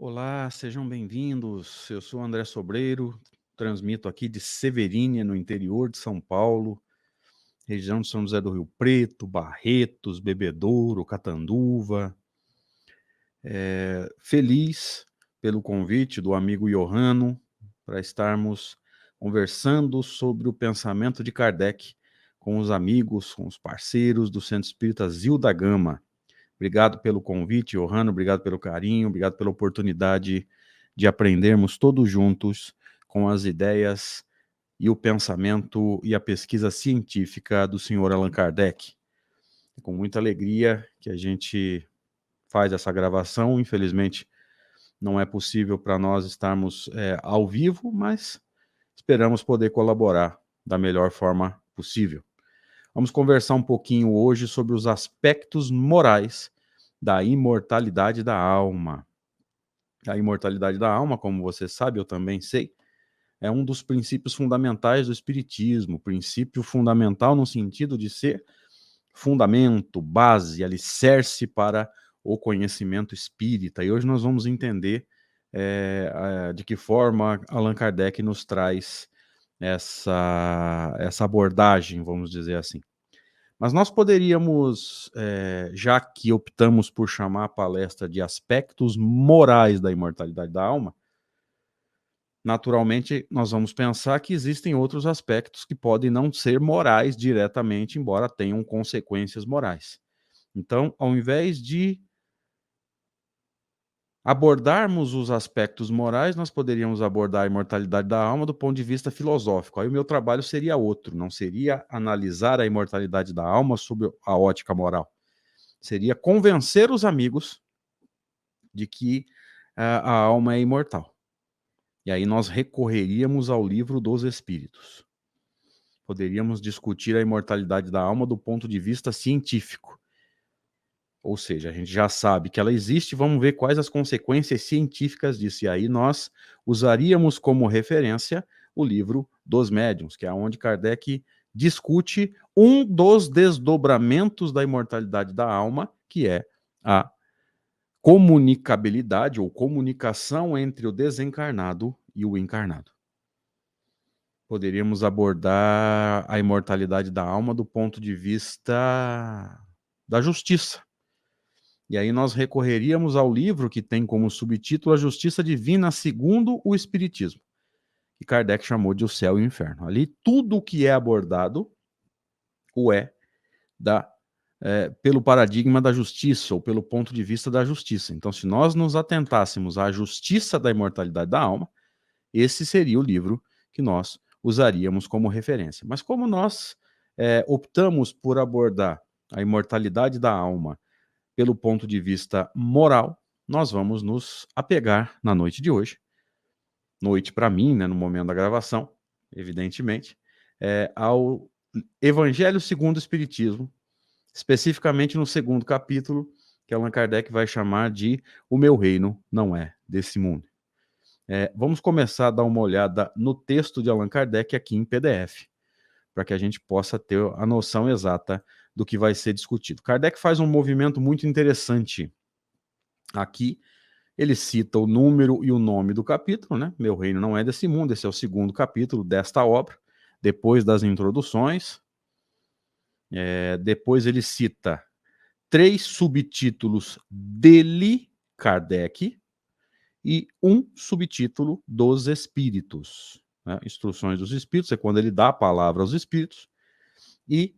Olá, sejam bem-vindos. Eu sou André Sobreiro, transmito aqui de Severínia, no interior de São Paulo, região de São José do Rio Preto, Barretos, Bebedouro, Catanduva. Feliz pelo convite do amigo Johano para estarmos conversando sobre o pensamento de Kardec com os amigos, com os parceiros do Centro Espírita Zil da Gama. Obrigado pelo convite, Johano, obrigado pelo carinho, obrigado pela oportunidade de aprendermos todos juntos com as ideias e o pensamento e a pesquisa científica do senhor Allan Kardec. É com muita alegria que a gente faz essa gravação. Infelizmente, não é possível para nós estarmos ao vivo, mas esperamos poder colaborar da melhor forma possível. Vamos conversar um pouquinho hoje sobre os aspectos morais da imortalidade da alma. A imortalidade da alma, como você sabe, eu também sei, é um dos princípios fundamentais do Espiritismo, princípio fundamental no sentido de ser fundamento, base, alicerce para o conhecimento espírita. E hoje nós vamos entender de que forma Allan Kardec nos traz essa abordagem, vamos dizer assim. Mas nós poderíamos, já que optamos por chamar a palestra de aspectos morais da imortalidade da alma, naturalmente nós vamos pensar que existem outros aspectos que podem não ser morais diretamente, embora tenham consequências morais. Então, ao invés de abordarmos os aspectos morais, nós poderíamos abordar a imortalidade da alma do ponto de vista filosófico. Aí o meu trabalho seria outro, não seria analisar a imortalidade da alma sob a ótica moral. Seria convencer os amigos de que a alma é imortal. E aí nós recorreríamos ao livro dos Espíritos. Poderíamos discutir a imortalidade da alma do ponto de vista científico. Ou seja, a gente já sabe que ela existe, vamos ver quais as consequências científicas disso. E aí nós usaríamos como referência o livro dos Médiuns, que é onde Kardec discute um dos desdobramentos da imortalidade da alma, que é a comunicabilidade ou comunicação entre o desencarnado e o encarnado. Poderíamos abordar a imortalidade da alma do ponto de vista da justiça. E aí nós recorreríamos ao livro que tem como subtítulo A Justiça Divina segundo o Espiritismo, que Kardec chamou de O Céu e o Inferno. Ali tudo o que é abordado pelo paradigma da justiça, ou pelo ponto de vista da justiça. Então, se nós nos atentássemos à justiça da imortalidade da alma, esse seria o livro que nós usaríamos como referência. Mas como nós optamos por abordar a imortalidade da alma pelo ponto de vista moral, nós vamos nos apegar na noite de hoje, noite para mim, né, no momento da gravação, evidentemente, ao Evangelho segundo o Espiritismo, especificamente no segundo capítulo, que Allan Kardec vai chamar de O Meu Reino Não É Desse Mundo. Vamos começar a dar uma olhada no texto de Allan Kardec aqui em PDF, para que a gente possa ter a noção exata do que vai ser discutido. Kardec faz um movimento muito interessante aqui. Ele cita o número e o nome do capítulo, né? Meu Reino Não É Desse Mundo. Esse é o segundo capítulo desta obra, depois das introduções. Depois ele cita 3 subtítulos dele, Kardec, e um subtítulo dos Espíritos. Né? Instruções dos Espíritos é quando ele dá a palavra aos Espíritos, e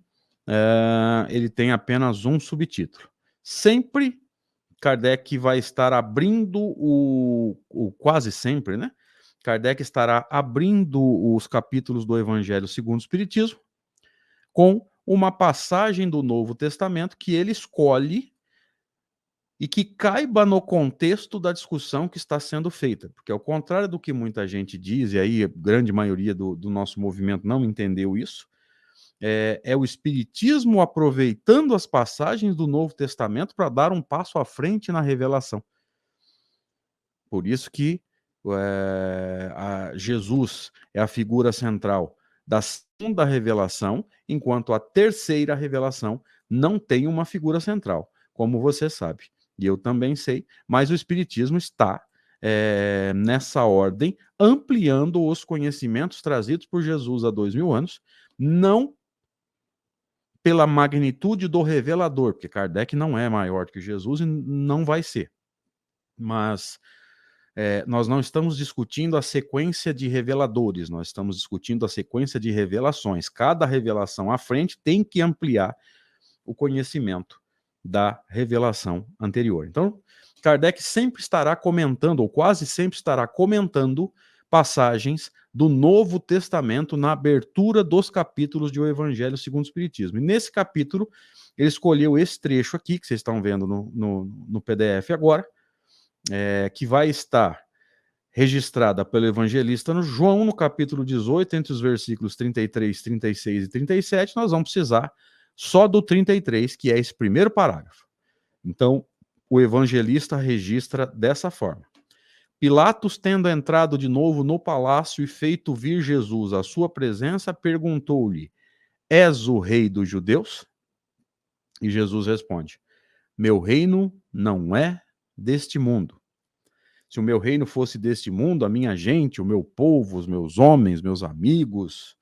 ele tem apenas um subtítulo. Sempre Kardec vai estar abrindo quase sempre, né? Kardec estará abrindo os capítulos do Evangelho segundo o Espiritismo com uma passagem do Novo Testamento que ele escolhe e que caiba no contexto da discussão que está sendo feita. Porque ao contrário do que muita gente diz, e aí a grande maioria do nosso movimento não entendeu isso, é o Espiritismo aproveitando as passagens do Novo Testamento para dar um passo à frente na revelação. Por isso que Jesus é a figura central da segunda revelação, enquanto a terceira revelação não tem uma figura central, como você sabe. E eu também sei, mas o Espiritismo está nessa ordem, ampliando os conhecimentos trazidos por Jesus há 2000 anos, não pela magnitude do revelador, porque Kardec não é maior que Jesus e não vai ser. Mas nós não estamos discutindo a sequência de reveladores, nós estamos discutindo a sequência de revelações. Cada revelação à frente tem que ampliar o conhecimento da revelação anterior. Então, Kardec sempre estará comentando, ou quase sempre estará comentando, passagens do Novo Testamento na abertura dos capítulos de O Evangelho segundo o Espiritismo. E nesse capítulo, ele escolheu esse trecho aqui, que vocês estão vendo no PDF agora, que vai estar registrada pelo evangelista no João, no capítulo 18, entre os versículos 33, 36 e 37, nós vamos precisar só do 33, que é esse primeiro parágrafo. Então, o evangelista registra dessa forma. Pilatos, tendo entrado de novo no palácio e feito vir Jesus à sua presença, perguntou-lhe: És o rei dos judeus? E Jesus responde: Meu reino não é deste mundo. Se o meu reino fosse deste mundo, a minha gente, o meu povo, os meus homens, meus amigos,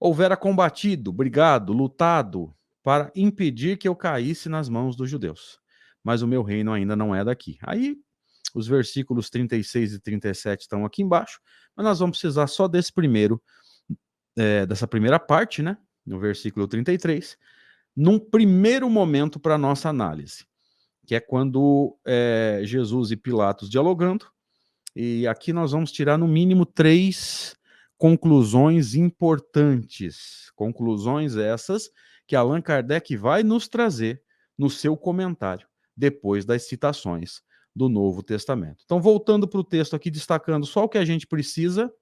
houvera combatido, brigado, lutado para impedir que eu caísse nas mãos dos judeus. Mas o meu reino ainda não é daqui. Aí, os versículos 36 e 37 estão aqui embaixo, mas nós vamos precisar só desse primeiro, dessa primeira parte, né? No versículo 33, num primeiro momento para a nossa análise, que é quando Jesus e Pilatos dialogando, e aqui nós vamos tirar no mínimo 3 conclusões importantes. Conclusões essas que Allan Kardec vai nos trazer no seu comentário, depois das citações do Novo Testamento. Então, voltando para o texto aqui, destacando só o que a gente precisa.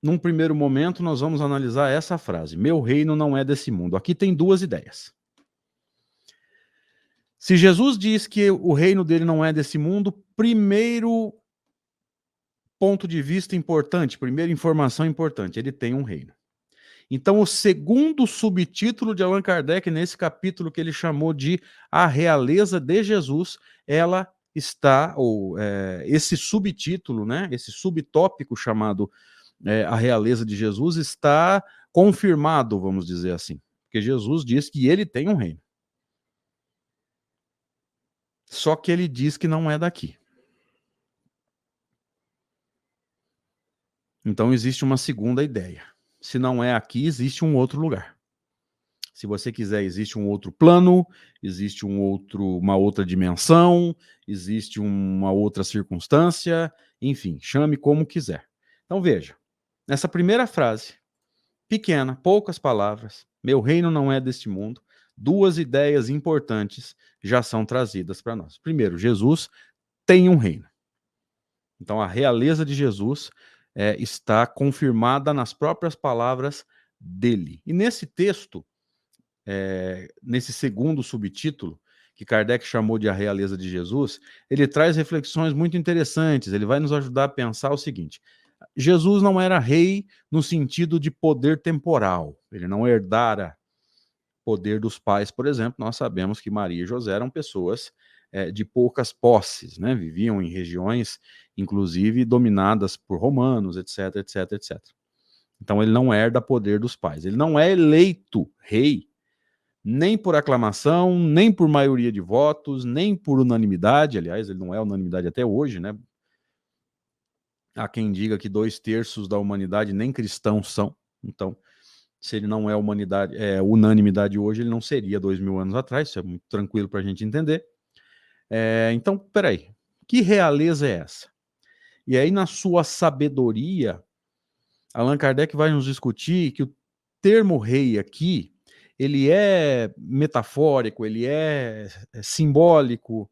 Num primeiro momento, nós vamos analisar essa frase: meu reino não é desse mundo. Aqui tem 2 ideias. Se Jesus diz que o reino dele não é desse mundo, primeiro ponto de vista importante, primeira informação importante, ele tem um reino. Então, o segundo subtítulo de Allan Kardec, nesse capítulo que ele chamou de A Realeza de Jesus, ela está, esse subtítulo, né, esse subtópico chamado A Realeza de Jesus, está confirmado, vamos dizer assim, porque Jesus diz que ele tem um reino. Só que ele diz que não é daqui. Então existe uma segunda ideia. Se não é aqui, existe um outro lugar. Se você quiser, existe um outro plano, existe uma outra dimensão, existe uma outra circunstância, enfim, chame como quiser. Então veja, nessa primeira frase, pequena, poucas palavras, meu reino não é deste mundo, 2 ideias importantes já são trazidas para nós. Primeiro, Jesus tem um reino. Então a realeza de Jesus está confirmada nas próprias palavras dele. E nesse texto, nesse segundo subtítulo, que Kardec chamou de A Realeza de Jesus, ele traz reflexões muito interessantes. Ele vai nos ajudar a pensar o seguinte: Jesus não era rei no sentido de poder temporal, ele não herdara poder dos pais, por exemplo. Nós sabemos que Maria e José eram pessoas de poucas posses, né? Viviam em regiões, inclusive, dominadas por romanos, etc, etc, etc. Então ele não herda poder dos pais. Ele não é eleito rei, nem por aclamação, nem por maioria de votos, nem por unanimidade. Aliás, ele não é unanimidade até hoje, né? Há quem diga que 2/3 da humanidade nem cristãos são. Então, se ele não é unanimidade hoje, ele não seria 2000 anos atrás. Isso é muito tranquilo para a gente entender. Então, peraí, que realeza é essa? E aí, na sua sabedoria, Allan Kardec vai nos discutir que o termo rei aqui, ele é metafórico, ele é simbólico,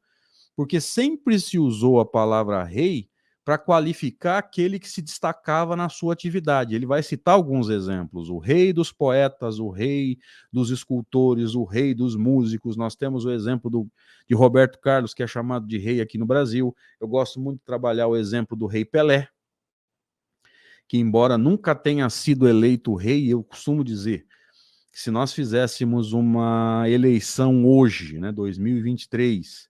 porque sempre se usou a palavra rei para qualificar aquele que se destacava na sua atividade. Ele vai citar alguns exemplos: o rei dos poetas, o rei dos escultores, o rei dos músicos. Nós temos o exemplo de Roberto Carlos, que é chamado de rei aqui no Brasil. Eu gosto muito de trabalhar o exemplo do rei Pelé, que embora nunca tenha sido eleito rei, eu costumo dizer que se nós fizéssemos uma eleição hoje, né, 2023,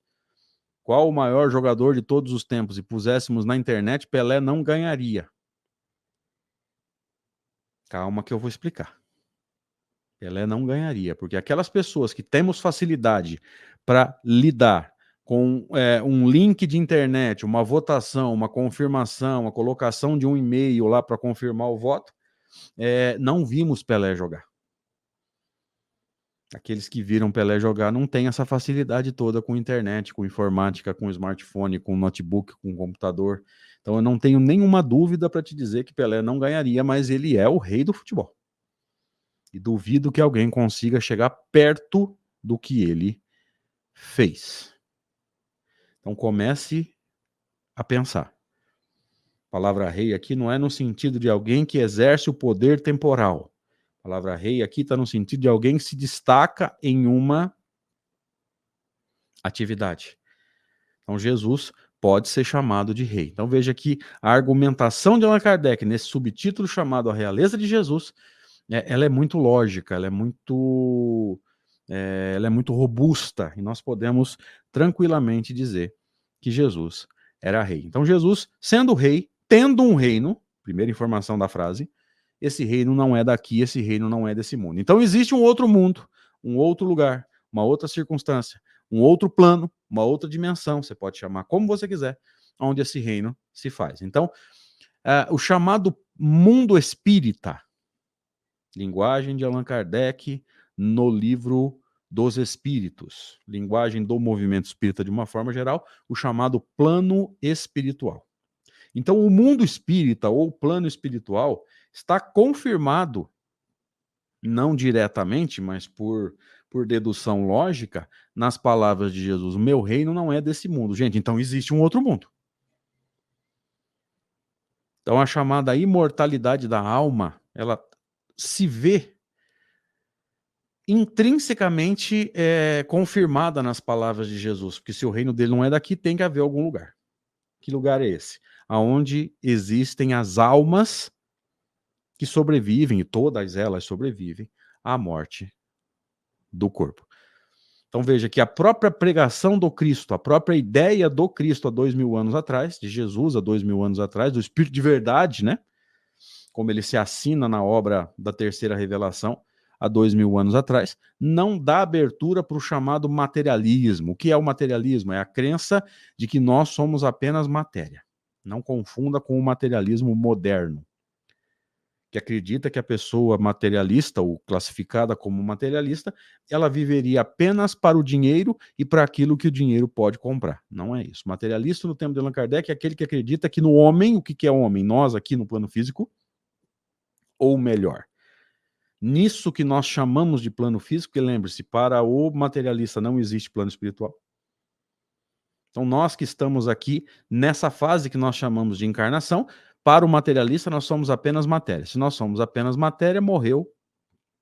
qual o maior jogador de todos os tempos, e puséssemos na internet, Pelé não ganharia. Calma que eu vou explicar. Pelé não ganharia, porque aquelas pessoas que temos facilidade para lidar com um link de internet, uma votação, uma confirmação, a colocação de um e-mail lá para confirmar o voto, não vimos Pelé jogar. Aqueles que viram Pelé jogar não têm essa facilidade toda com internet, com informática, com smartphone, com notebook, com computador. Então eu não tenho nenhuma dúvida para te dizer que Pelé não ganharia, mas ele é o rei do futebol. E duvido que alguém consiga chegar perto do que ele fez. Então comece a pensar. A palavra rei aqui não é no sentido de alguém que exerce o poder temporal. A palavra rei aqui está no sentido de alguém que se destaca em uma atividade. Então Jesus pode ser chamado de rei. Então veja que a argumentação de Allan Kardec nesse subtítulo chamado A Realeza de Jesus, ela é muito lógica, ela é muito robusta, e nós podemos tranquilamente dizer que Jesus era rei. Então Jesus, sendo rei, tendo um reino, primeira informação da frase, esse reino não é daqui, esse reino não é desse mundo. Então existe um outro mundo, um outro lugar, uma outra circunstância, um outro plano, uma outra dimensão, você pode chamar como você quiser, onde esse reino se faz. Então, o chamado mundo espírita, linguagem de Allan Kardec no livro dos Espíritos, linguagem do movimento espírita de uma forma geral, o chamado plano espiritual. Então, o mundo espírita ou plano espiritual está confirmado, não diretamente, mas por dedução lógica, nas palavras de Jesus: o meu reino não é desse mundo. Gente, então existe um outro mundo. Então, a chamada imortalidade da alma, ela se vê intrinsecamente confirmada nas palavras de Jesus, porque se o reino dele não é daqui, tem que haver algum lugar. Que lugar é esse? Aonde existem as almas que sobrevivem, e todas elas sobrevivem, à morte do corpo. Então veja que a própria pregação do Cristo, a própria ideia do Cristo há 2000 anos atrás, de Jesus há 2000 anos atrás, do Espírito de verdade, né? Como ele se assina na obra da terceira revelação, há 2000 anos atrás, não dá abertura para o chamado materialismo. O que é o materialismo? É a crença de que nós somos apenas matéria. Não confunda com o materialismo moderno, que acredita que a pessoa materialista, ou classificada como materialista, ela viveria apenas para o dinheiro e para aquilo que o dinheiro pode comprar. Não é isso. Materialista, no tempo de Allan Kardec, é aquele que acredita que no homem, o que é homem? Nós aqui no plano físico, ou melhor, nisso que nós chamamos de plano físico, e lembre-se, para o materialista não existe plano espiritual. Então nós que estamos aqui nessa fase que nós chamamos de encarnação, para o materialista nós somos apenas matéria. Se nós somos apenas matéria, morreu,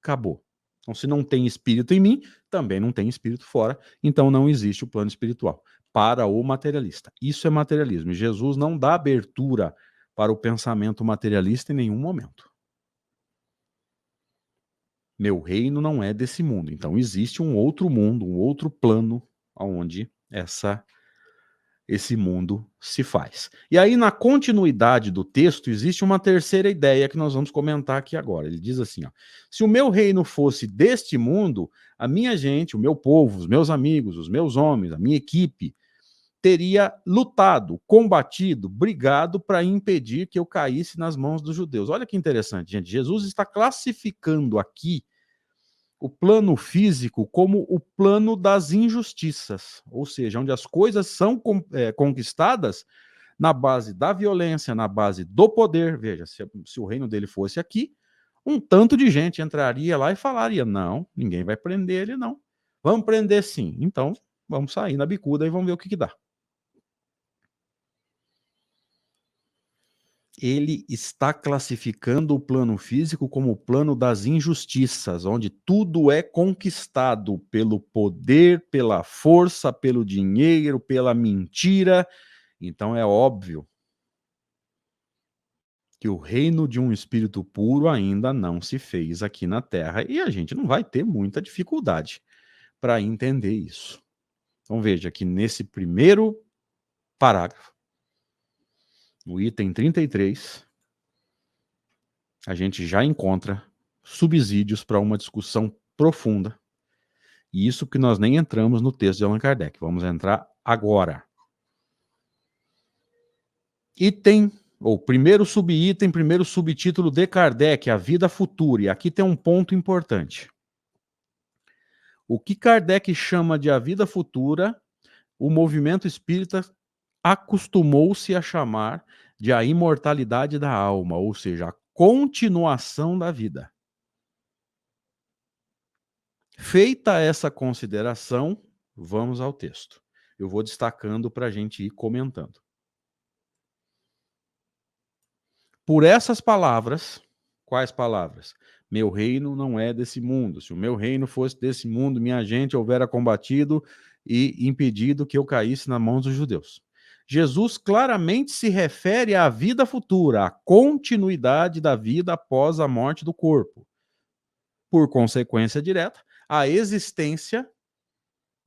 acabou. Então se não tem espírito em mim, também não tem espírito fora, então não existe o plano espiritual para o materialista. Isso é materialismo. E Jesus não dá abertura para o pensamento materialista em nenhum momento. Meu reino não é desse mundo. Então existe um outro mundo, um outro plano onde esse mundo se faz. E aí, na continuidade do texto, existe uma terceira ideia que nós vamos comentar aqui agora. Ele diz assim, ó: se o meu reino fosse deste mundo, a minha gente, o meu povo, os meus amigos, os meus homens, a minha equipe, teria lutado, combatido, brigado para impedir que eu caísse nas mãos dos judeus. Olha que interessante, gente. Jesus está classificando aqui o plano físico como o plano das injustiças, ou seja, onde as coisas são conquistadas na base da violência, na base do poder. Veja, se o reino dele fosse aqui, um tanto de gente entraria lá e falaria: não, ninguém vai prender ele, não. Vamos prender sim. Então, vamos sair na bicuda e vamos ver o que dá. Ele está classificando o plano físico como o plano das injustiças, onde tudo é conquistado pelo poder, pela força, pelo dinheiro, pela mentira. Então é óbvio que o reino de um espírito puro ainda não se fez aqui na Terra e a gente não vai ter muita dificuldade para entender isso. Então veja que nesse primeiro parágrafo, no item 33, a gente já encontra subsídios para uma discussão profunda. E isso que nós nem entramos no texto de Allan Kardec. Vamos entrar agora. Item, ou primeiro subitem, primeiro subtítulo de Kardec, a vida futura. E aqui tem um ponto importante. O que Kardec chama de a vida futura, o movimento espírita acostumou-se a chamar de a imortalidade da alma, ou seja, a continuação da vida. Feita essa consideração, vamos ao texto. Eu vou destacando para a gente ir comentando. Por essas palavras, quais palavras? Meu reino não é desse mundo. Se o meu reino fosse desse mundo, minha gente houvera combatido e impedido que eu caísse nas mãos dos judeus. Jesus claramente se refere à vida futura, à continuidade da vida após a morte do corpo. Por consequência direta, à existência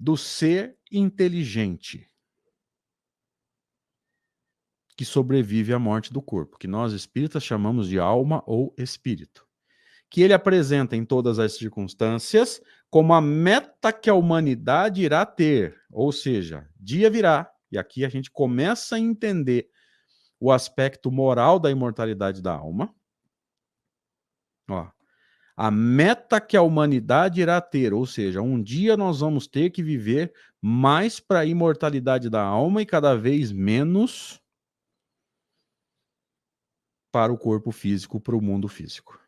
do ser inteligente que sobrevive à morte do corpo, que nós espíritas chamamos de alma ou espírito, que ele apresenta em todas as circunstâncias como a meta que a humanidade irá ter, ou seja, dia virá, e aqui a gente começa a entender o aspecto moral da imortalidade da alma. Ó, a meta que a humanidade irá ter, ou seja, um dia nós vamos ter que viver mais para a imortalidade da alma e cada vez menos para o corpo físico, para o mundo físico.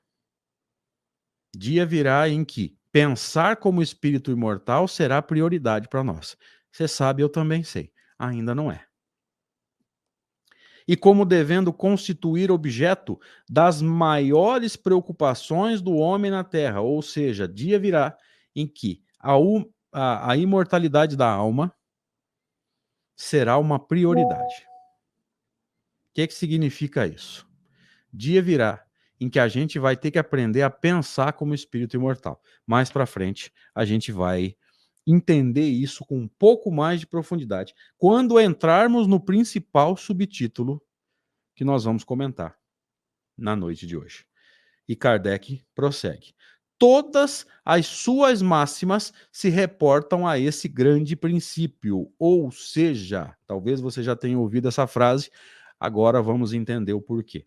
Dia virá em que pensar como espírito imortal será prioridade para nós. Você sabe, eu também sei. Ainda não é. E como devendo constituir objeto das maiores preocupações do homem na Terra, ou seja, dia virá em que a imortalidade da alma será uma prioridade. O que significa isso? Dia virá em que a gente vai ter que aprender a pensar como espírito imortal. Mais para frente, a gente vai entender isso com um pouco mais de profundidade quando entrarmos no principal subtítulo que nós vamos comentar na noite de hoje. E Kardec prossegue. Todas as suas máximas se reportam a esse grande princípio, ou seja, talvez você já tenha ouvido essa frase, agora vamos entender o porquê.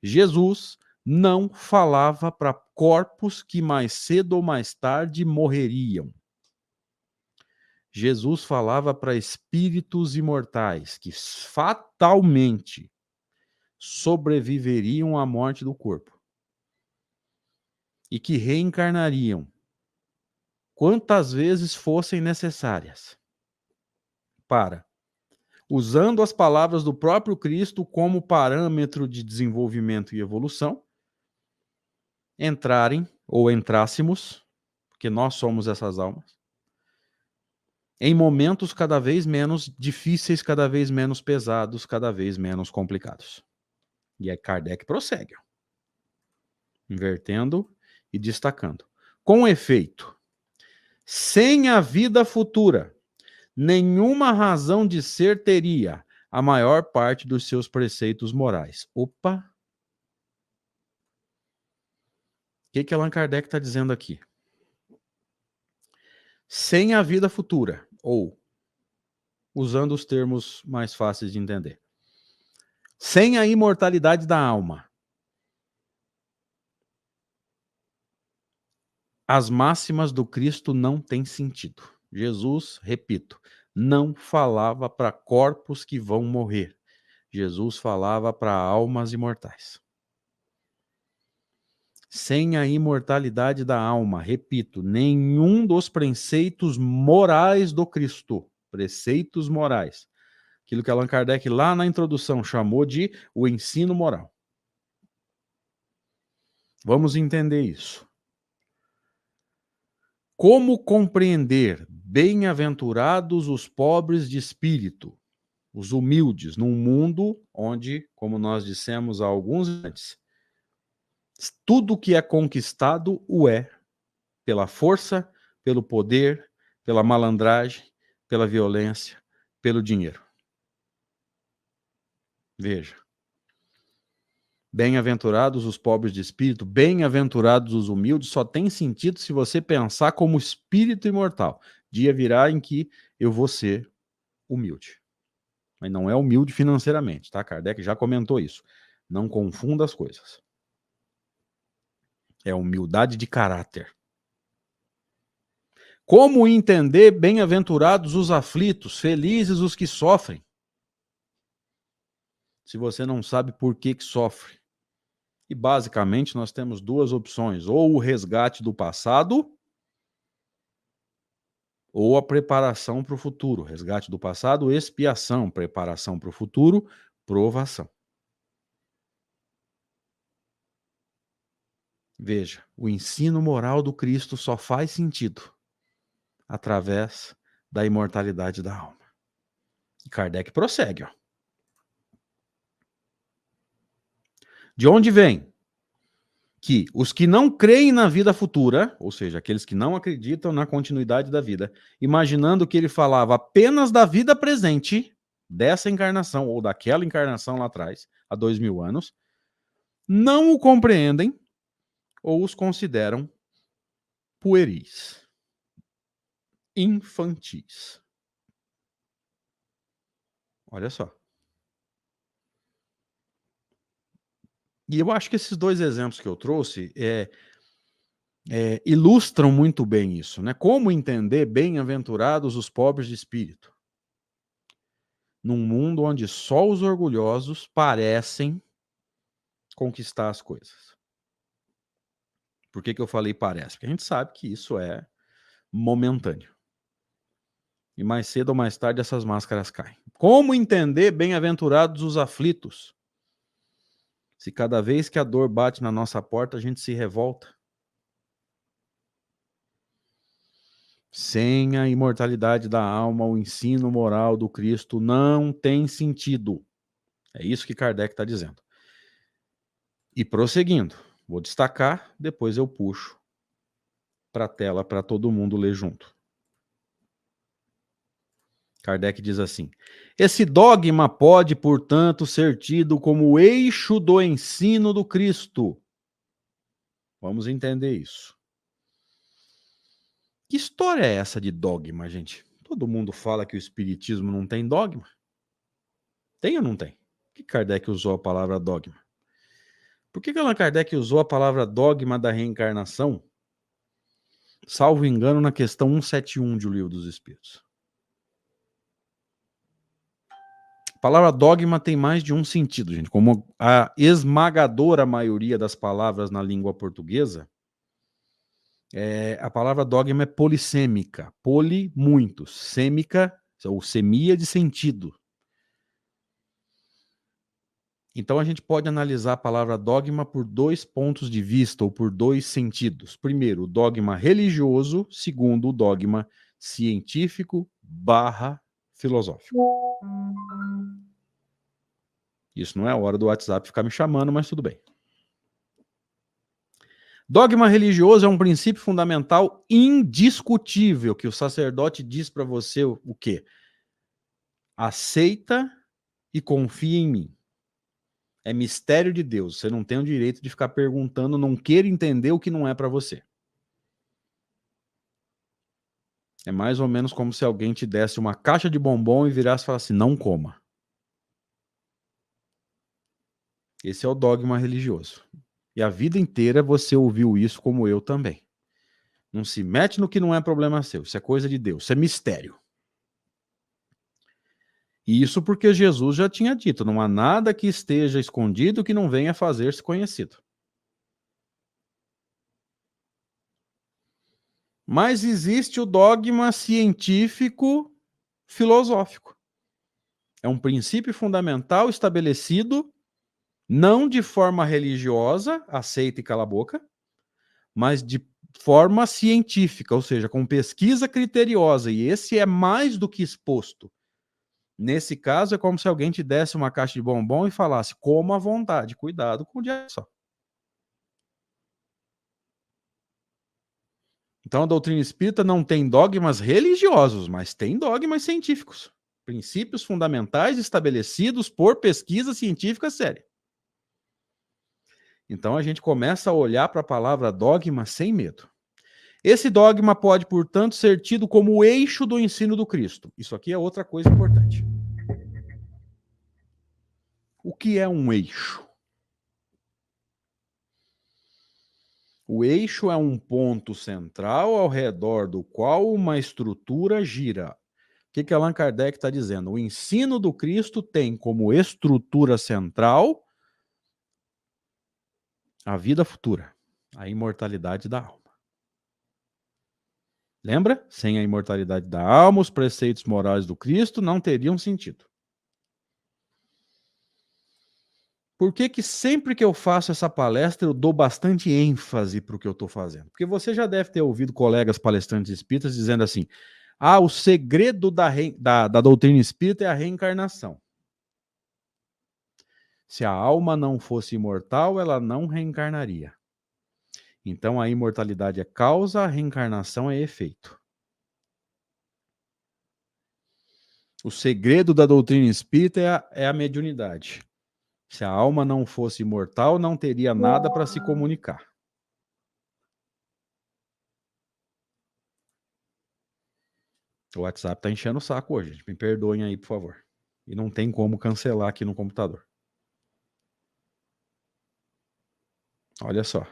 Jesus não falava para corpos que mais cedo ou mais tarde morreriam. Jesus falava para espíritos imortais que fatalmente sobreviveriam à morte do corpo e que reencarnariam quantas vezes fossem necessárias para, usando as palavras do próprio Cristo como parâmetro de desenvolvimento e evolução, entrarem ou entrássemos, porque nós somos essas almas, em momentos cada vez menos difíceis, cada vez menos pesados, cada vez menos complicados. E aí Kardec prossegue, invertendo e destacando. Com efeito, sem a vida futura, nenhuma razão de ser teria a maior parte dos seus preceitos morais. Opa! O que Allan Kardec está dizendo aqui? Sem a vida futura, ou, usando os termos mais fáceis de entender, sem a imortalidade da alma, as máximas do Cristo não têm sentido. Jesus, repito, não falava para corpos que vão morrer. Jesus falava para almas imortais. Sem a imortalidade da alma, repito, nenhum dos preceitos morais do Cristo, preceitos morais, aquilo que Allan Kardec lá na introdução chamou de o ensino moral. Vamos entender isso. Como compreender bem-aventurados os pobres de espírito? os humildes, num mundo onde, como nós dissemos há alguns antes, tudo que é conquistado o é pela força, pelo poder, pela malandragem, pela violência, pelo dinheiro. Veja. Bem-aventurados os pobres de espírito, bem-aventurados os humildes, só tem sentido se você pensar como espírito imortal. Dia virá em que eu vou ser humilde. Mas não é humilde financeiramente, tá? Kardec já comentou isso. Não confunda as coisas. É humildade de caráter. Como entender bem-aventurados os aflitos, felizes os que sofrem? Se você não sabe por que sofre. E basicamente nós temos duas opções: ou o resgate do passado, ou a preparação para o futuro. Resgate do passado, expiação. Preparação para o futuro, provação. Veja, o ensino moral do Cristo só faz sentido através da imortalidade da alma. E Kardec prossegue. Ó. De onde vem? Que os que não creem na vida futura, ou seja, aqueles que não acreditam na continuidade da vida, imaginando que ele falava apenas da vida presente, dessa encarnação ou daquela encarnação lá atrás, há 2000 anos, não o compreendem ou os consideram pueris, infantis. Olha só. E eu acho que esses dois exemplos que eu trouxe ilustram muito bem isso, né? Como entender bem-aventurados os pobres de espírito? Num mundo onde só os orgulhosos parecem conquistar as coisas. Por que eu falei parece? Porque a gente sabe que isso é momentâneo. E mais cedo ou mais tarde essas máscaras caem. Como entender bem-aventurados os aflitos? Se cada vez que a dor bate na nossa porta, a gente se revolta. Sem a imortalidade da alma, o ensino moral do Cristo não tem sentido. É isso que Kardec está dizendo. E prosseguindo, vou destacar, depois eu puxo para a tela para todo mundo ler junto. Kardec diz assim: esse dogma pode, portanto, ser tido como o eixo do ensino do Cristo. Vamos entender isso. Que história é essa de dogma, gente? Todo mundo fala que o espiritismo não tem dogma. Tem ou não tem? Por que Kardec usou a palavra dogma? Por que Allan Kardec usou a palavra dogma da reencarnação? Salvo engano, na questão 171 de O Livro dos Espíritos. A palavra dogma tem mais de um sentido, gente. Como a esmagadora maioria das palavras na língua portuguesa, a palavra dogma é polissêmica. Poli, muito. Sêmica, ou semia de sentido. Então a gente pode analisar a palavra dogma por dois pontos de vista, ou por dois sentidos. Primeiro, o dogma religioso. Segundo, o dogma científico / filosófico. Isso não é a hora do WhatsApp ficar me chamando, mas tudo bem. Dogma religioso é um princípio fundamental indiscutível que o sacerdote diz para você o quê? Aceita e confia em mim. É mistério de Deus. Você não tem o direito de ficar perguntando, não queira entender o que não é para você. É mais ou menos como se alguém te desse uma caixa de bombom e virasse e falasse, não coma. Esse é o dogma religioso. E a vida inteira você ouviu isso como eu também. Não se mete no que não é problema seu. Isso é coisa de Deus. Isso é mistério. E isso porque Jesus já tinha dito, não há nada que esteja escondido que não venha a fazer-se conhecido. Mas existe o dogma científico filosófico. É um princípio fundamental estabelecido não de forma religiosa, aceita e cala a boca, mas de forma científica, ou seja, com pesquisa criteriosa. E esse é mais do que exposto Nesse caso, é como se alguém te desse uma caixa de bombom e falasse, coma à vontade, cuidado com o dia só. Então, a doutrina espírita não tem dogmas religiosos, mas tem dogmas científicos. Princípios fundamentais estabelecidos por pesquisa científica séria. Então, a gente começa a olhar para a palavra dogma sem medo. Esse dogma pode, portanto, ser tido como o eixo do ensino do Cristo. Isso aqui é outra coisa importante. O que é um eixo? O eixo é um ponto central ao redor do qual uma estrutura gira. O que Allan Kardec está dizendo? O ensino do Cristo tem como estrutura central a vida futura, a imortalidade da alma. Lembra? Sem a imortalidade da alma, os preceitos morais do Cristo não teriam sentido. Por que sempre que eu faço essa palestra eu dou bastante ênfase para o que eu estou fazendo? Porque você já deve ter ouvido colegas palestrantes espíritas dizendo assim, o segredo da doutrina espírita é a reencarnação. Se a alma não fosse imortal, ela não reencarnaria. Então a imortalidade é causa, a reencarnação é efeito. O segredo da doutrina espírita é a mediunidade. Se a alma não fosse imortal, não teria nada para se comunicar. O WhatsApp está enchendo o saco hoje, gente. Me perdoem aí, por favor. E não tem como cancelar aqui no computador. Olha só.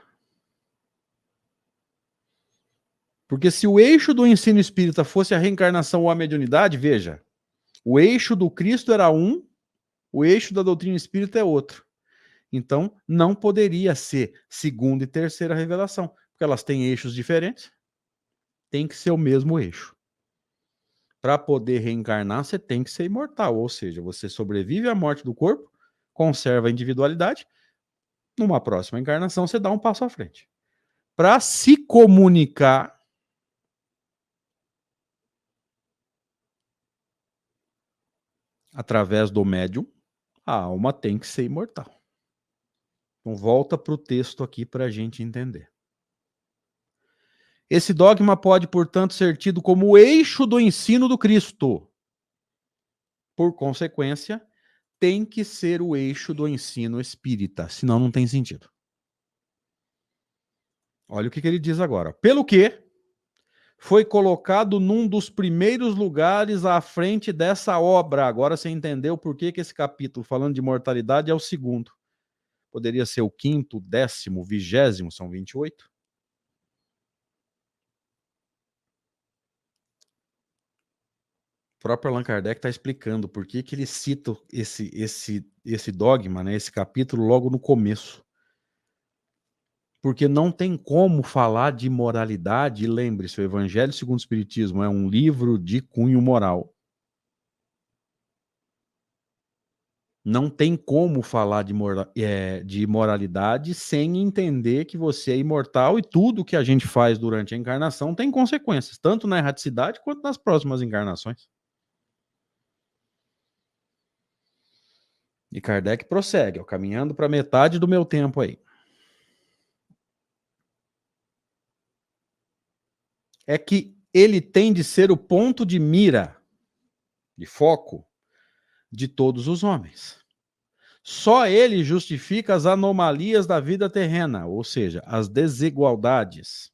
Porque se o eixo do ensino espírita fosse a reencarnação ou a mediunidade, veja, o eixo do Cristo era um, o eixo da doutrina espírita é outro. Então, não poderia ser segunda e terceira revelação, porque elas têm eixos diferentes. Tem que ser o mesmo eixo. Para poder reencarnar, você tem que ser imortal, ou seja, você sobrevive à morte do corpo, conserva a individualidade, numa próxima encarnação você dá um passo à frente. Para se comunicar através do médium, a alma tem que ser imortal. Então volta para o texto aqui para a gente entender. Esse dogma pode, portanto, ser tido como o eixo do ensino do Cristo. Por consequência, tem que ser o eixo do ensino espírita, senão não tem sentido. Olha o que ele diz agora. Pelo que foi colocado num dos primeiros lugares à frente dessa obra. Agora você entendeu por que esse capítulo, falando de mortalidade, é o segundo. Poderia ser o quinto, 10º, 20º, são 28. O próprio Allan Kardec está explicando por que ele cita esse dogma, né, esse capítulo, logo no começo. Porque não tem como falar de moralidade, e lembre-se, o Evangelho segundo o Espiritismo é um livro de cunho moral. Não tem como falar de moralidade sem entender que você é imortal e tudo que a gente faz durante a encarnação tem consequências, tanto na erraticidade quanto nas próximas encarnações. E Kardec prossegue, caminhando para metade do meu tempo aí. É que ele tem de ser o ponto de mira, de foco, de todos os homens. Só ele justifica as anomalias da vida terrena, ou seja, as desigualdades,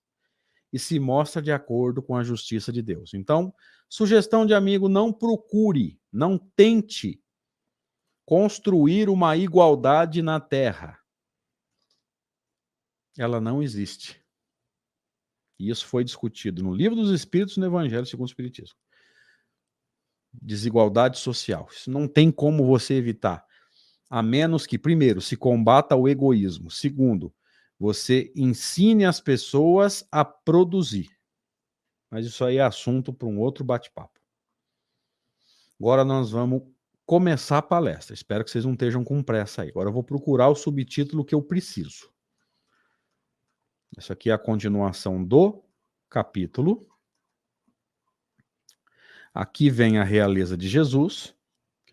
e se mostra de acordo com a justiça de Deus. Então, sugestão de amigo, não procure, não tente construir uma igualdade na Terra. Ela não existe. E isso foi discutido no Livro dos Espíritos e no Evangelho segundo o Espiritismo. Desigualdade social. Isso não tem como você evitar. A menos que, primeiro, se combata o egoísmo. Segundo, você ensine as pessoas a produzir. Mas isso aí é assunto para um outro bate-papo. Agora nós vamos começar a palestra. Espero que vocês não estejam com pressa aí. Agora eu vou procurar o subtítulo que eu preciso. Isso aqui é a continuação do capítulo. Aqui vem a realeza de Jesus.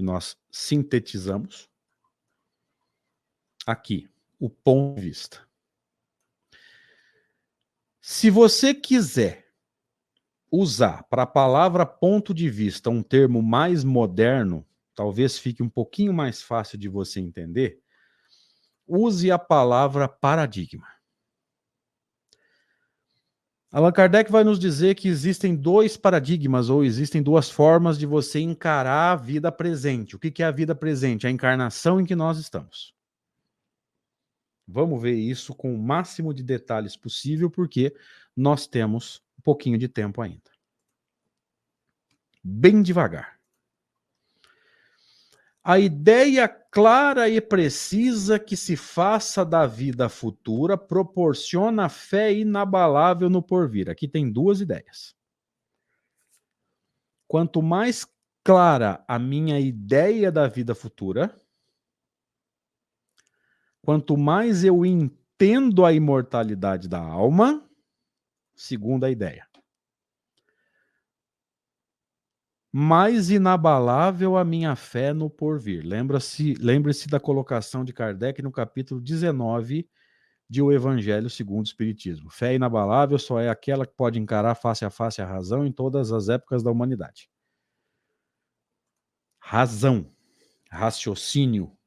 nós sintetizamos aqui, o ponto de vista. Se você quiser usar para a palavra ponto de vista um termo mais moderno, talvez fique um pouquinho mais fácil de você entender, use a palavra paradigma. Allan Kardec vai nos dizer que existem dois paradigmas, ou existem duas formas de você encarar a vida presente. O que é a vida presente? A encarnação em que nós estamos. Vamos ver isso com o máximo de detalhes possível, porque nós temos um pouquinho de tempo ainda. Bem devagar. A ideia clara e precisa que se faça da vida futura proporciona fé inabalável no porvir. Aqui tem duas ideias. Quanto mais clara a minha ideia da vida futura, quanto mais eu entendo a imortalidade da alma, segunda ideia, mais inabalável a minha fé no porvir. Lembre-se da colocação de Kardec no capítulo 19 de O Evangelho segundo o Espiritismo. Fé inabalável só é aquela que pode encarar face a face a razão em todas as épocas da humanidade. Razão, raciocínio.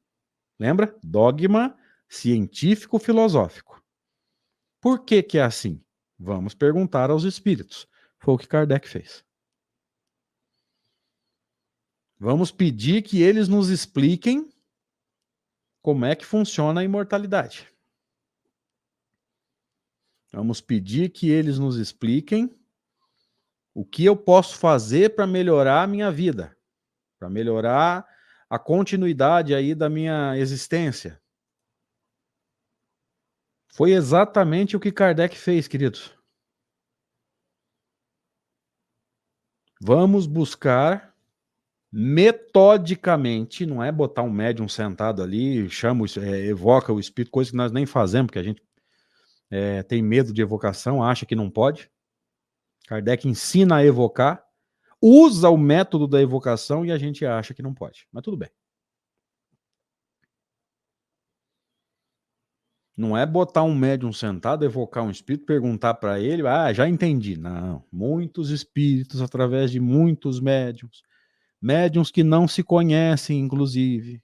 Lembra? Dogma científico-filosófico. Por que que é assim? Vamos perguntar aos espíritos. Foi o que Kardec fez. Vamos pedir que eles nos expliquem como é que funciona a imortalidade. Vamos pedir que eles nos expliquem o que eu posso fazer para melhorar a minha vida, para melhorar a continuidade aí da minha existência. Foi exatamente o que Kardec fez, queridos. Vamos buscar metodicamente, não é botar um médium sentado ali, evoca o espírito, coisa que nós nem fazemos, porque a gente tem medo de evocação, acha que não pode. Kardec ensina a evocar, usa o método da evocação e a gente acha que não pode. Mas tudo bem. Não é botar um médium sentado, evocar um espírito, perguntar para ele, já entendi. Não, muitos espíritos através de muitos médiums. Médiums que não se conhecem, inclusive.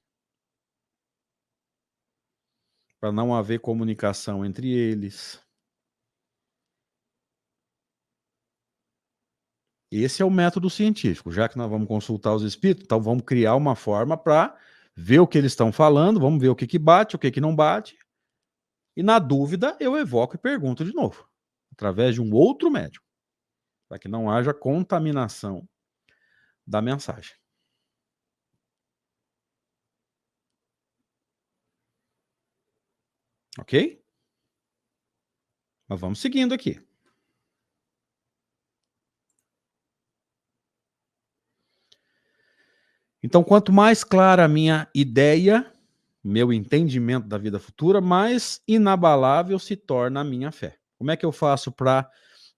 Para não haver comunicação entre eles. Esse é o método científico. Já que nós vamos consultar os espíritos, então vamos criar uma forma para ver o que eles estão falando, vamos ver o que bate, o que não bate. E na dúvida, eu evoco e pergunto de novo, através de um outro médium, para que não haja contaminação da mensagem. Ok? Mas vamos seguindo aqui. Então, quanto mais clara a minha ideia, meu entendimento da vida futura, mais inabalável se torna a minha fé. Como é que eu faço para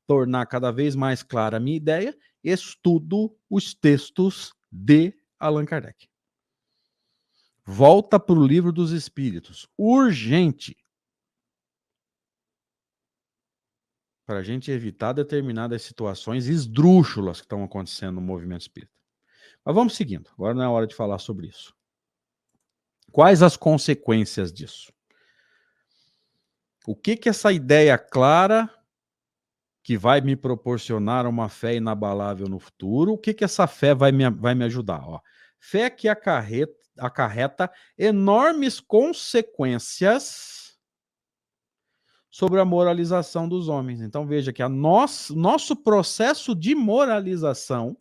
tornar cada vez mais clara a minha ideia? Estudo os textos de Allan Kardec. Volta para o Livro dos Espíritos. Urgente. Para a gente evitar determinadas situações esdrúxulas que estão acontecendo no movimento espírita. Mas vamos seguindo. Agora não é hora de falar sobre isso. Quais as consequências disso? O que essa ideia clara que vai me proporcionar uma fé inabalável no futuro, o que essa fé vai me ajudar? Ó, fé que acarreta enormes consequências sobre a moralização dos homens. Então veja que nosso processo de moralização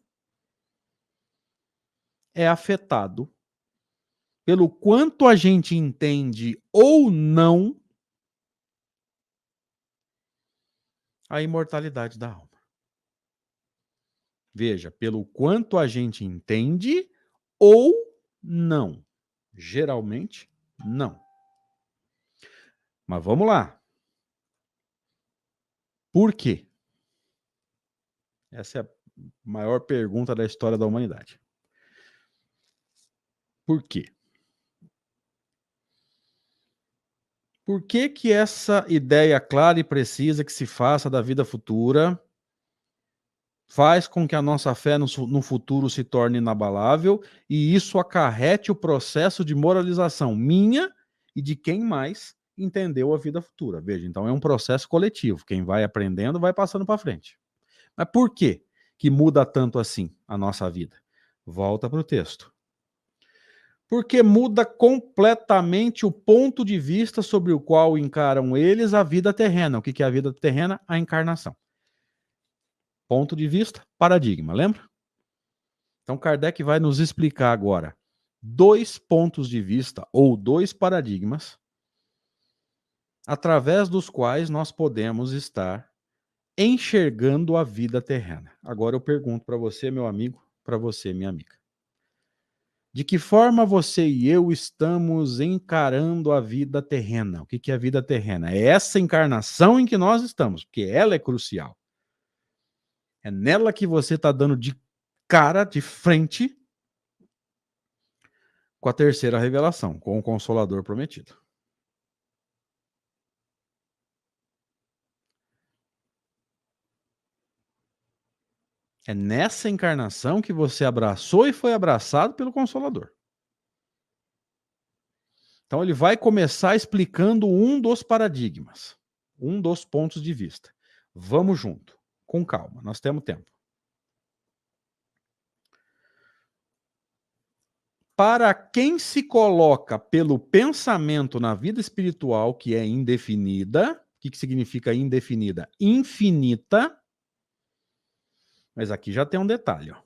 é afetado pelo quanto a gente entende ou não a imortalidade da alma. Veja, pelo quanto a gente entende ou não. Geralmente, não. Mas vamos lá. Por quê? Essa é a maior pergunta da história da humanidade. Por quê? Por que que essa ideia clara e precisa que se faça da vida futura faz com que a nossa fé no futuro se torne inabalável e isso acarrete o processo de moralização minha e de quem mais entendeu a vida futura? Veja, então é um processo coletivo. Quem vai aprendendo vai passando para frente. Mas por que que muda tanto assim a nossa vida? Volta para o texto. Porque muda completamente o ponto de vista sobre o qual encaram eles a vida terrena. O que é a vida terrena? A encarnação. Ponto de vista, paradigma, lembra? Então Kardec vai nos explicar agora 2 pontos de vista ou 2 paradigmas através dos quais nós podemos estar enxergando a vida terrena. Agora eu pergunto para você, meu amigo, para você, minha amiga. De que forma você e eu estamos encarando a vida terrena? O que é a vida terrena? É essa encarnação em que nós estamos, porque ela é crucial. É nela que você está dando de cara, de frente, com a terceira revelação, com o Consolador prometido. É nessa encarnação que você abraçou e foi abraçado pelo Consolador. Então ele vai começar explicando um dos paradigmas, um dos pontos de vista. Vamos junto, com calma, nós temos tempo. Para quem se coloca pelo pensamento na vida espiritual, que é indefinida, o que significa indefinida? Infinita. Mas aqui já tem um detalhe, ó.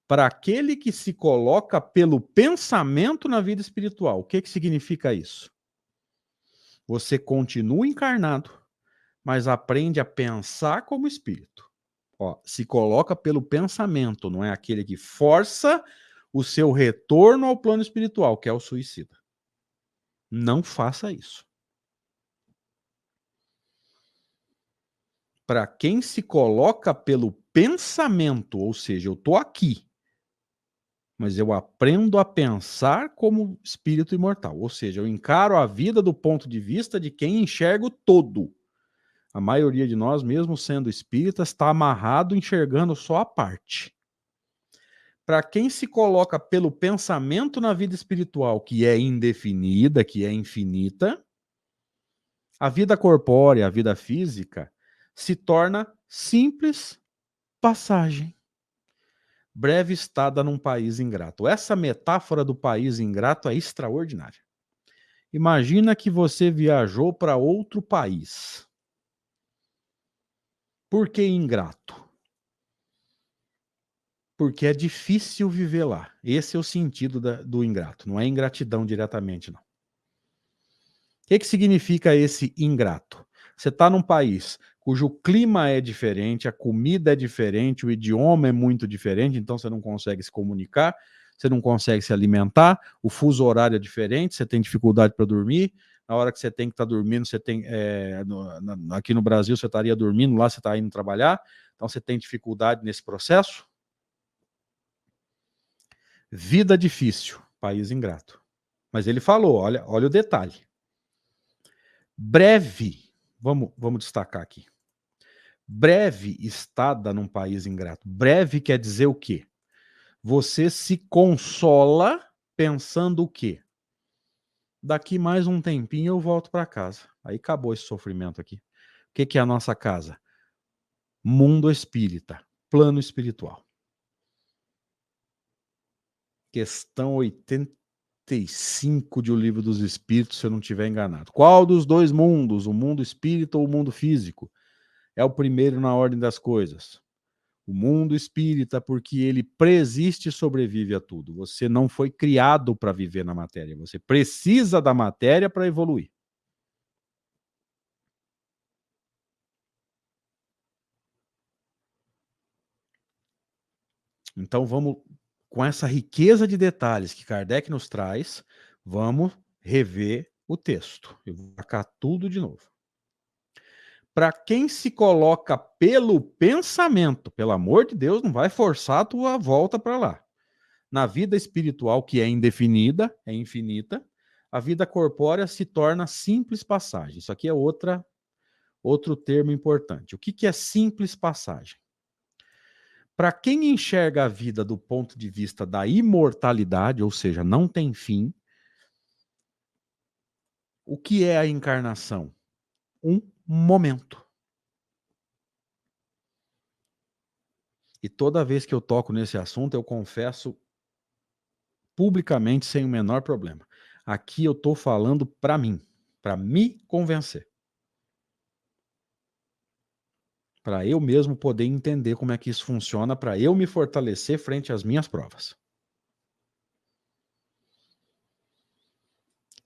Para aquele que se coloca pelo pensamento na vida espiritual, o que significa isso? Você continua encarnado, mas aprende a pensar como espírito. Ó, se coloca pelo pensamento, não é aquele que força o seu retorno ao plano espiritual, que é o suicida. Não faça isso. Para quem se coloca pelo pensamento, ou seja, eu estou aqui, mas eu aprendo a pensar como espírito imortal, ou seja, eu encaro a vida do ponto de vista de quem enxerga o todo. A maioria de nós, mesmo sendo espíritas, está amarrado enxergando só a parte. Para quem se coloca pelo pensamento na vida espiritual, que é indefinida, que é infinita, a vida corpórea, a vida física, se torna simples passagem. Breve estada num país ingrato. Essa metáfora do país ingrato é extraordinária. Imagina que você viajou para outro país. Por que ingrato? Porque é difícil viver lá. Esse é o sentido do ingrato. Não é ingratidão diretamente, não. O que significa esse ingrato? Você está num país cujo clima é diferente, a comida é diferente, o idioma é muito diferente, então você não consegue se comunicar, você não consegue se alimentar, o fuso horário é diferente, você tem dificuldade para dormir, na hora que você tem que estar dormindo, você tem aqui no Brasil você estaria dormindo, lá você está indo trabalhar, então você tem dificuldade nesse processo. Vida difícil, país ingrato. Mas ele falou, olha o detalhe. Breve, vamos destacar aqui. Breve estada num país ingrato. Breve quer dizer o quê? Você se consola pensando o quê? Daqui mais um tempinho eu volto para casa. Aí acabou esse sofrimento aqui. O que é a nossa casa? Mundo espírita, plano espiritual. Questão 85 de O Livro dos Espíritos, se eu não estiver enganado. Qual dos dois mundos, o mundo espírita ou o mundo físico, é o primeiro na ordem das coisas? O mundo espírita, porque ele preexiste e sobrevive a tudo. Você não foi criado para viver na matéria. Você precisa da matéria para evoluir. Então vamos, com essa riqueza de detalhes que Kardec nos traz, vamos rever o texto. Eu vou marcar tudo de novo. Para quem se coloca pelo pensamento, pelo amor de Deus, não vai forçar a tua volta para lá. Na vida espiritual, que é indefinida, é infinita, a vida corpórea se torna simples passagem. Isso aqui é outro termo importante. O que é simples passagem? Para quem enxerga a vida do ponto de vista da imortalidade, ou seja, não tem fim, o que é a encarnação? Um momento. E toda vez que eu toco nesse assunto, eu confesso publicamente, sem o menor problema. Aqui eu estou falando para mim, para me convencer. Para eu mesmo poder entender como é que isso funciona, para eu me fortalecer frente às minhas provas.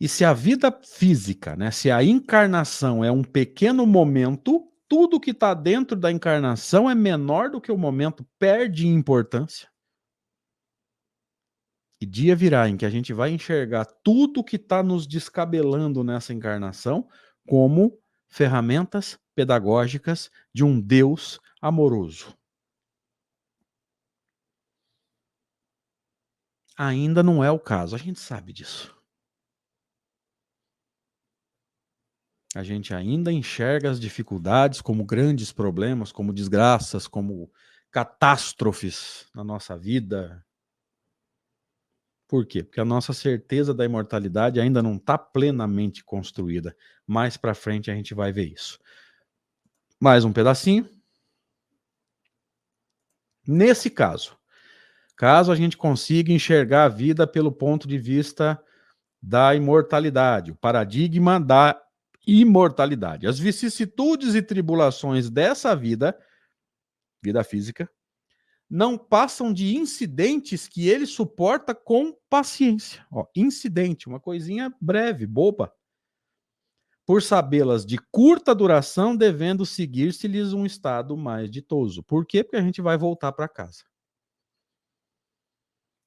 E se a vida física, né, se a encarnação é um pequeno momento, tudo que está dentro da encarnação é menor do que o momento, perde importância. E dia virá em que a gente vai enxergar tudo que está nos descabelando nessa encarnação como ferramentas pedagógicas de um Deus amoroso. Ainda não é o caso, a gente sabe disso. A gente ainda enxerga as dificuldades como grandes problemas, como desgraças, como catástrofes na nossa vida. Por quê? Porque a nossa certeza da imortalidade ainda não está plenamente construída. Mais para frente a gente vai ver isso. Mais um pedacinho. Nesse caso a gente consiga enxergar a vida pelo ponto de vista da imortalidade, o paradigma da imortalidade, as vicissitudes e tribulações dessa vida física, não passam de incidentes que ele suporta com paciência. Ó, incidente, uma coisinha breve, boba. Por sabê-las de curta duração, devendo seguir-se-lhes um estado mais ditoso. Por quê? Porque a gente vai voltar para casa.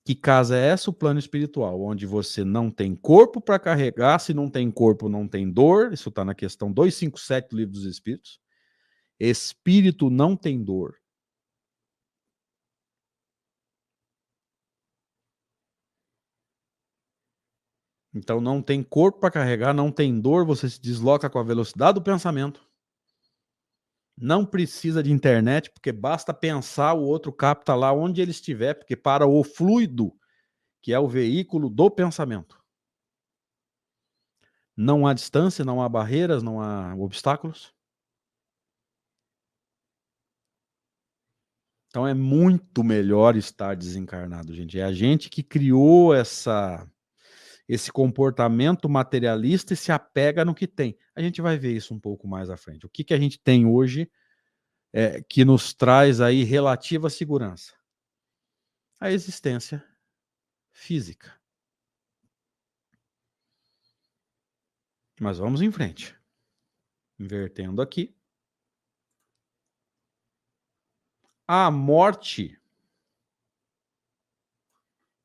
Que casa é essa? O plano espiritual, onde você não tem corpo para carregar, se não tem corpo, não tem dor. Isso está na questão 257 do Livro dos Espíritos. Espírito não tem dor. Então não tem corpo para carregar, não tem dor, você se desloca com a velocidade do pensamento. Não precisa de internet, porque basta pensar, o outro capta lá onde ele estiver, porque para o fluido, que é o veículo do pensamento. Não há distância, não há barreiras, não há obstáculos. Então é muito melhor estar desencarnado, gente. É a gente que criou esse comportamento materialista e se apega no que tem. A gente vai ver isso um pouco mais à frente. O que a gente tem hoje que nos traz aí relativa segurança? A existência física. Mas vamos em frente. Invertendo aqui. A morte.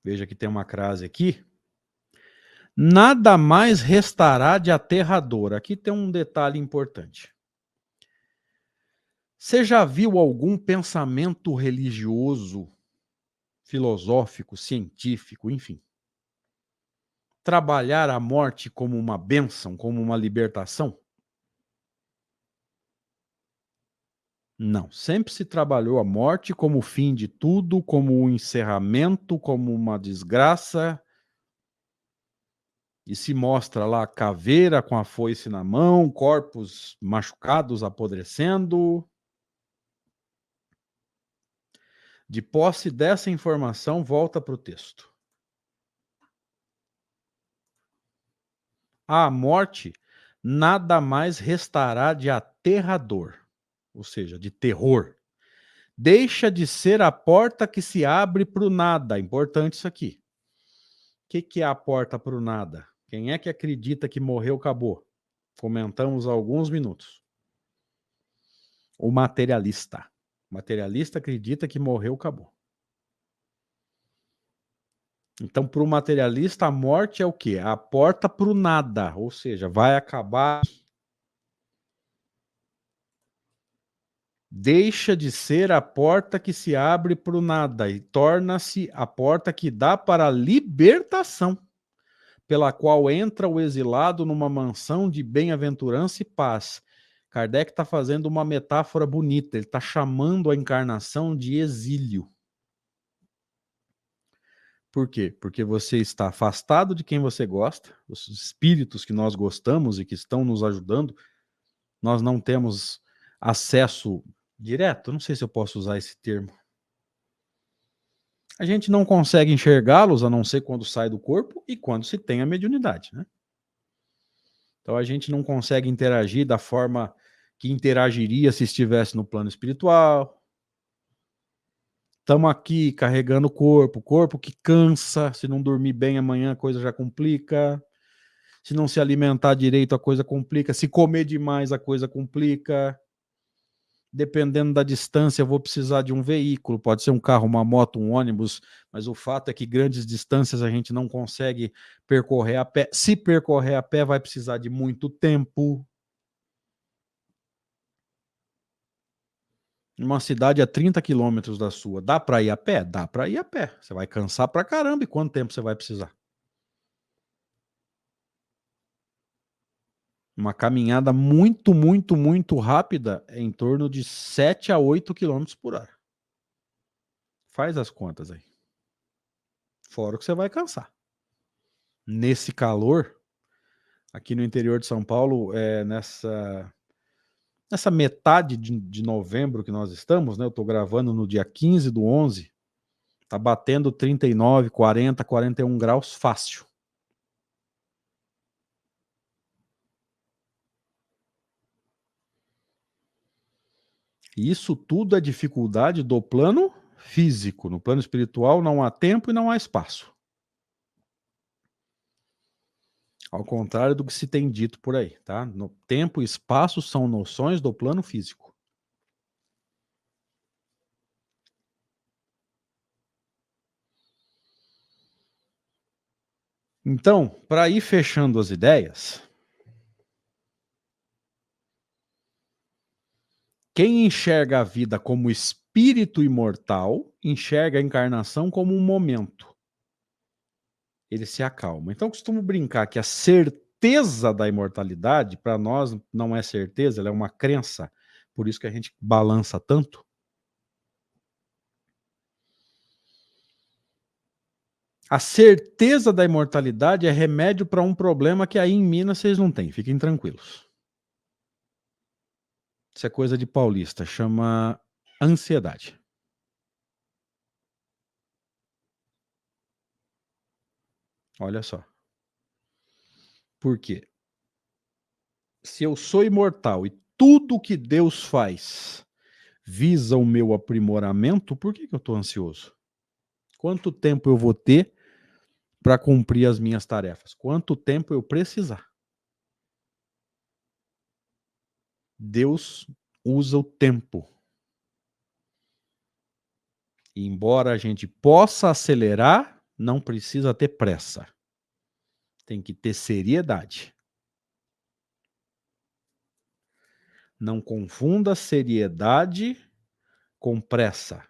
Veja que tem uma crase aqui. Nada mais restará de aterrador. Aqui tem um detalhe importante. Você já viu algum pensamento religioso, filosófico, científico, enfim, trabalhar a morte como uma bênção, como uma libertação? Não, sempre se trabalhou a morte como o fim de tudo, como um encerramento, como uma desgraça. E se mostra lá a caveira com a foice na mão, corpos machucados apodrecendo. De posse dessa informação, volta para o texto. À morte, nada mais restará de aterrador, ou seja, de terror. Deixa de ser a porta que se abre para o nada. Importante isso aqui. O que é a porta para o nada? Quem é que acredita que morreu, acabou? Comentamos há alguns minutos. O materialista. O materialista acredita que morreu, acabou. Então, para o materialista, a morte é o quê? A porta para o nada, ou seja, vai acabar. deixa de ser a porta que se abre para o nada e torna-se a porta que dá para a libertação, pela qual entra o exilado numa mansão de bem-aventurança e paz. Kardec está fazendo uma metáfora bonita, ele está chamando a encarnação de exílio. Por quê? Porque você está afastado de quem você gosta, os espíritos que nós gostamos e que estão nos ajudando, nós não temos acesso direto, não sei se eu posso usar esse termo. A gente não consegue enxergá-los, a não ser quando sai do corpo e quando se tem a mediunidade, né? Então a gente não consegue interagir da forma que interagiria se estivesse no plano espiritual. Estamos aqui carregando o corpo que cansa, se não dormir bem amanhã a coisa já complica, se não se alimentar direito a coisa complica, se comer demais a coisa complica. Dependendo da distância, eu vou precisar de um veículo, pode ser um carro, uma moto, um ônibus, mas o fato é que grandes distâncias a gente não consegue percorrer a pé. Se percorrer a pé, vai precisar de muito tempo. Uma cidade a 30 quilômetros da sua, dá para ir a pé? Dá para ir a pé. Você vai cansar pra caramba, e quanto tempo você vai precisar? Uma caminhada muito, muito, muito rápida é em torno de 7 a 8 quilômetros por hora. Faz as contas aí. Fora o que você vai cansar. Nesse calor, aqui no interior de São Paulo, nessa metade de novembro que nós estamos, né? Eu estou gravando no dia 15/11, tá batendo 39, 40, 41 graus fácil. E isso tudo é dificuldade do plano físico. No plano espiritual não há tempo e não há espaço. Ao contrário do que se tem dito por aí, tá? No tempo e espaço são noções do plano físico. Então, para ir fechando as ideias, quem enxerga a vida como espírito imortal, enxerga a encarnação como um momento. Ele se acalma. Então, eu costumo brincar que a certeza da imortalidade, para nós, não é certeza, ela é uma crença. Por isso que a gente balança tanto. A certeza da imortalidade é remédio para um problema que aí em Minas vocês não têm, fiquem tranquilos. Isso é coisa de paulista, chama ansiedade. Olha só. Por quê? Se eu sou imortal e tudo que Deus faz visa o meu aprimoramento, por que eu estou ansioso? Quanto tempo eu vou ter para cumprir as minhas tarefas? Quanto tempo eu precisar? Deus usa o tempo. E embora a gente possa acelerar, não precisa ter pressa. Tem que ter seriedade. Não confunda seriedade com pressa.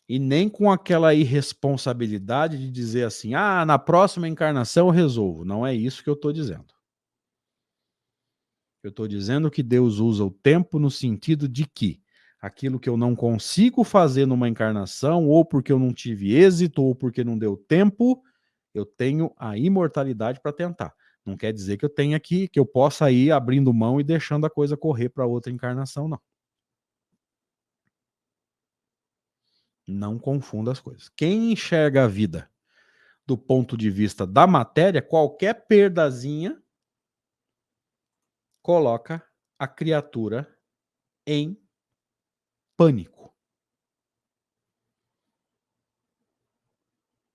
E nem com aquela irresponsabilidade de dizer assim: ah, na próxima encarnação eu resolvo. Não é isso que eu estou dizendo. Eu estou dizendo que Deus usa o tempo no sentido de que aquilo que eu não consigo fazer numa encarnação, ou porque eu não tive êxito, ou porque não deu tempo, eu tenho a imortalidade para tentar. Não quer dizer que eu tenha que eu possa ir abrindo mão e deixando a coisa correr para outra encarnação, não. Não confunda as coisas. Quem enxerga a vida do ponto de vista da matéria, qualquer perdazinha coloca a criatura em pânico.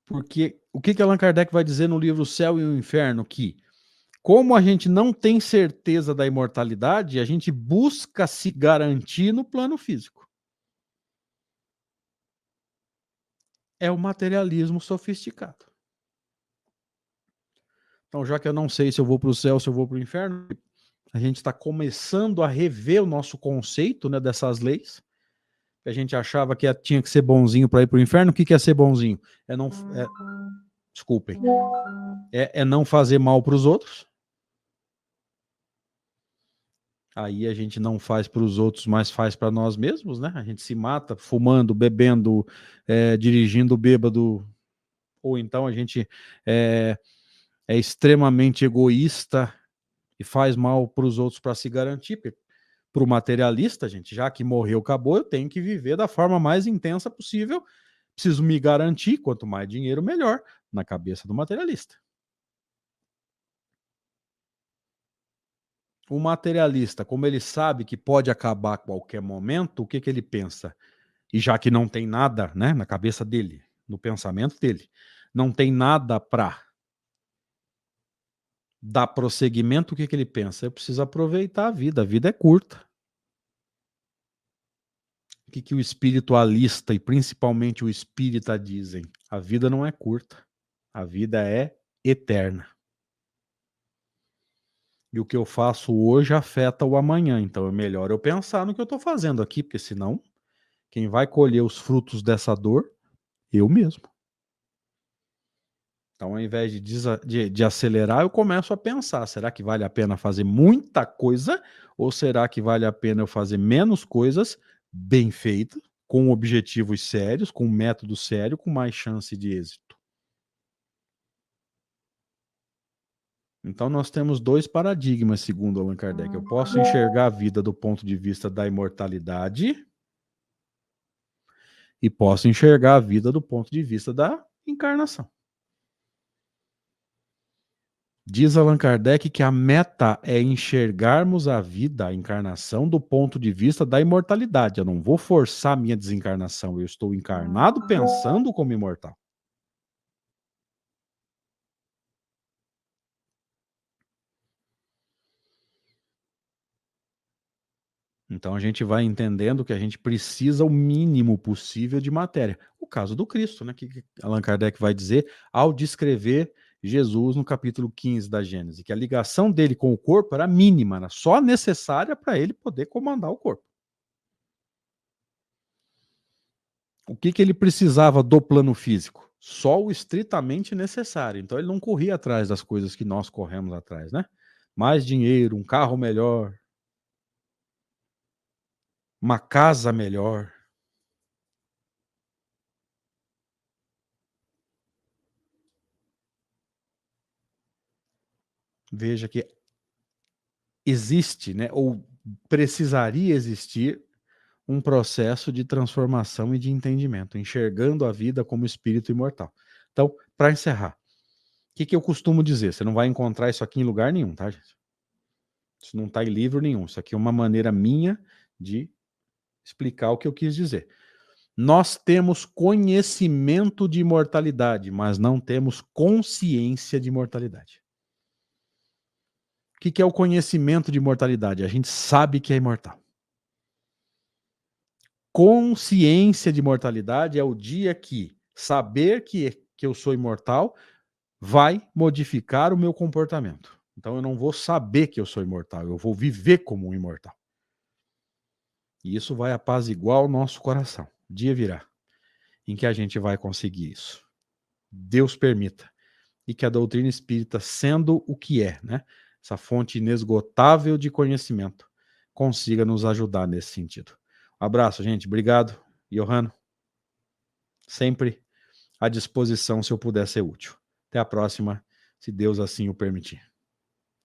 Porque o que Allan Kardec vai dizer no livro O Céu e o Inferno? Que, como a gente não tem certeza da imortalidade, a gente busca se garantir no plano físico. É o materialismo sofisticado. Então, já que eu não sei se eu vou para o céu, se eu vou para o inferno, A gente está começando a rever o nosso conceito, né, dessas leis. A gente achava que tinha que ser bonzinho para ir para o inferno. O que é ser bonzinho? Desculpem. É não fazer mal para os outros. Aí a gente não faz para os outros, mas faz para nós mesmos, né? A gente se mata fumando, bebendo, dirigindo bêbado. Ou então a gente é extremamente egoísta e faz mal para os outros para se garantir. Para o materialista, gente, já que morreu, acabou, eu tenho que viver da forma mais intensa possível. Preciso me garantir, quanto mais dinheiro, melhor, na cabeça do materialista. O materialista, como ele sabe que pode acabar a qualquer momento, o que ele pensa? E já que não tem nada, né, na cabeça dele, no pensamento dele, não tem nada para dar prosseguimento, o que ele pensa? Eu preciso aproveitar a vida é curta. O que o espiritualista e principalmente o espírita dizem? A vida não é curta, a vida é eterna. E o que eu faço hoje afeta o amanhã, então é melhor eu pensar no que eu estou fazendo aqui, porque senão quem vai colher os frutos dessa dor, eu mesmo. Então, ao invés de acelerar, eu começo a pensar: será que vale a pena fazer muita coisa? Ou será que vale a pena eu fazer menos coisas bem feitas, com objetivos sérios, com um método sério, com mais chance de êxito? Então, nós temos dois paradigmas, segundo Allan Kardec. Eu posso enxergar a vida do ponto de vista da imortalidade e posso enxergar a vida do ponto de vista da encarnação. Diz Allan Kardec que a meta é enxergarmos a vida, a encarnação, do ponto de vista da imortalidade. Eu não vou forçar a minha desencarnação, eu estou encarnado pensando como imortal. Então a gente vai entendendo que a gente precisa o mínimo possível de matéria. O caso do Cristo, né, que Allan Kardec vai dizer ao descrever Jesus no capítulo 15 da Gênesis, que a ligação dele com o corpo era mínima, era só necessária para ele poder comandar o corpo. O que ele precisava do plano físico? Só o estritamente necessário. Então ele não corria atrás das coisas que nós corremos atrás, né? Mais dinheiro, um carro melhor, uma casa melhor. Veja que existe, né, ou precisaria existir um processo de transformação e de entendimento, enxergando a vida como espírito imortal. Então, para encerrar, o que eu costumo dizer? Você não vai encontrar isso aqui em lugar nenhum, tá, gente? Isso não está em livro nenhum. Isso aqui é uma maneira minha de explicar o que eu quis dizer. Nós temos conhecimento de imortalidade, mas não temos consciência de imortalidade. O que é o conhecimento de imortalidade? A gente sabe que é imortal. Consciência de imortalidade é o dia que saber que eu sou imortal vai modificar o meu comportamento. Então eu não vou saber que eu sou imortal, eu vou viver como um imortal. E isso vai apaziguar o nosso coração. O dia virá em que a gente vai conseguir isso. Deus permita. E que a doutrina espírita, sendo o que é, né, essa fonte inesgotável de conhecimento, consiga nos ajudar nesse sentido. Um abraço, gente. Obrigado. Johanno, sempre à disposição se eu puder ser útil. Até a próxima, se Deus assim o permitir.